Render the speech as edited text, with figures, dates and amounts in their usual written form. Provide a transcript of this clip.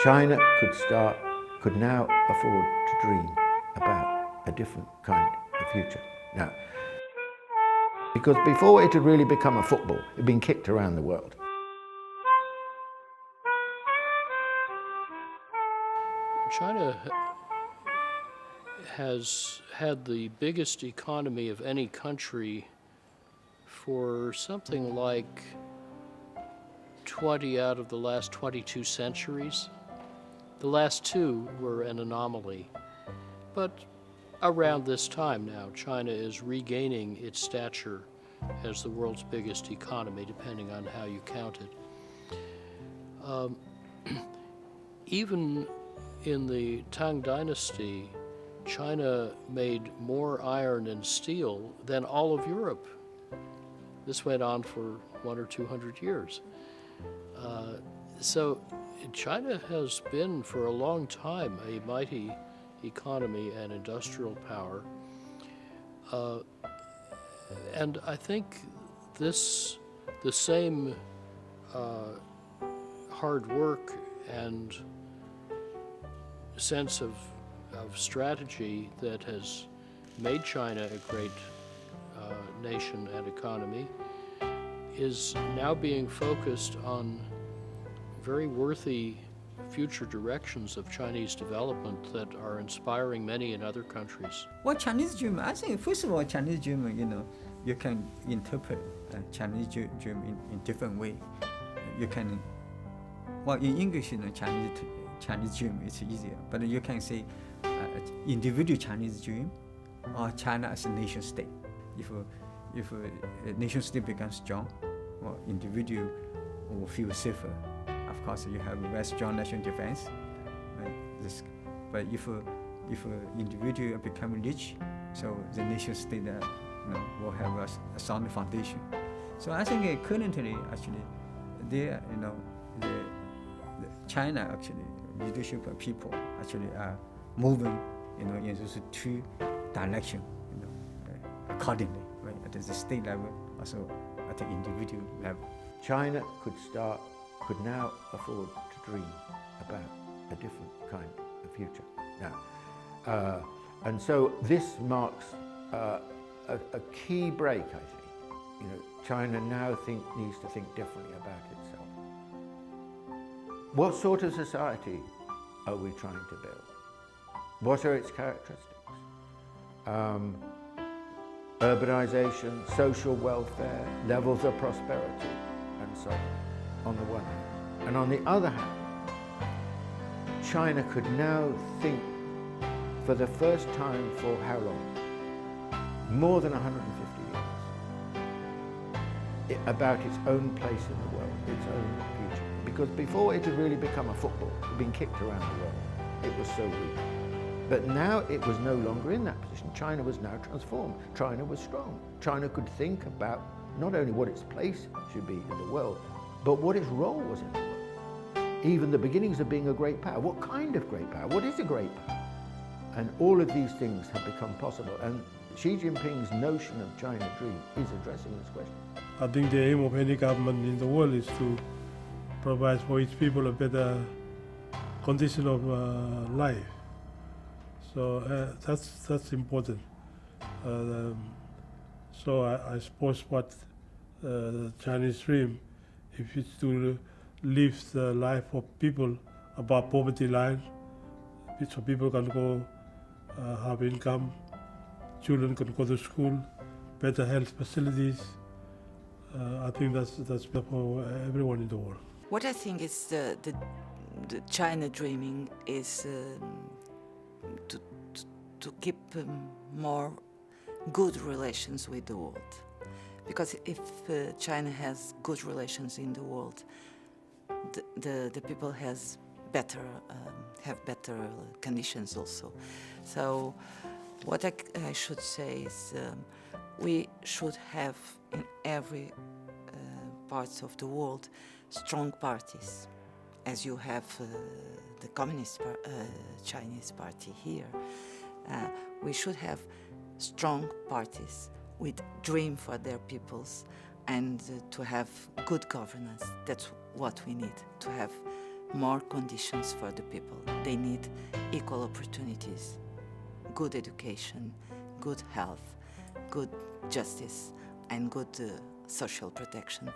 China could now afford to dream about a different kind of future. Now, because before it had really become a football, it had been kicked around the world. China has had the biggest economy of any country for something like 20 out of the last 22 centuries. The last two were an anomaly. But around this time now, China is regaining its stature as the world's biggest economy, depending on how you count it. Even in the Tang dynasty, China made more iron and steel than all of Europe. This went on for 100 or 200 years. So China has been for a long time a mighty economy and industrial power. And I think the same hard work and sense of strategy that has made China a great nation and economy is now being focused on very worthy future directions of Chinese development that are inspiring many in other countries. Well, Chinese dream, I think, first of all, Chinese dream, you can interpret Chinese dream in different way. You can, well, in English, Chinese dream is easier, but you can say individual Chinese dream or China as a nation state. If a nation state becomes strong, well, individual will feel safer. Of course, you have a very strong national defense. Right? But if individual become rich, so the nation state will have a sound foundation. So I think currently, actually, there, the China actually leadership of people actually are moving, in those two directions, accordingly, right? At the state level, also at the individual level. China could now afford to dream about a different kind of future. Now, and so this marks a key break, I think. China now needs to think differently about itself. What sort of society are we trying to build? What are its characteristics? Urbanization, social welfare, levels of prosperity, and so on the one hand. And on the other hand, China could now think for the first time for how long? More than 150 years, about its own place in the world, its own future. Because before it had really become a football, it had been kicked around the world. It was so weak. But now it was no longer in that position. China was now transformed. China was strong. China could think about not only what its place should be in the world, but what its role was in the world. Even the beginnings of being a great power. What kind of great power? What is a great power? And all of these things have become possible. And Xi Jinping's notion of China dream is addressing this question. I think the aim of any government in the world is to provide for its people a better condition of life. So that's important. So I suppose what the Chinese dream, if it's to lift the life of people above poverty line, so people can go have income, children can go to school, better health facilities. I think that's better for everyone in the world. What I think is the China dreaming is to keep more good relations with the world. Because if China has good relations in the world, the people have better conditions also. So what I should say is we should have in every parts of the world strong parties, as you have the Communist Chinese Party here. We should have strong parties with dream for their peoples and to have good governance. That's what we need, to have more conditions for the people. They need equal opportunities, good education, good health, good justice, and good social protection.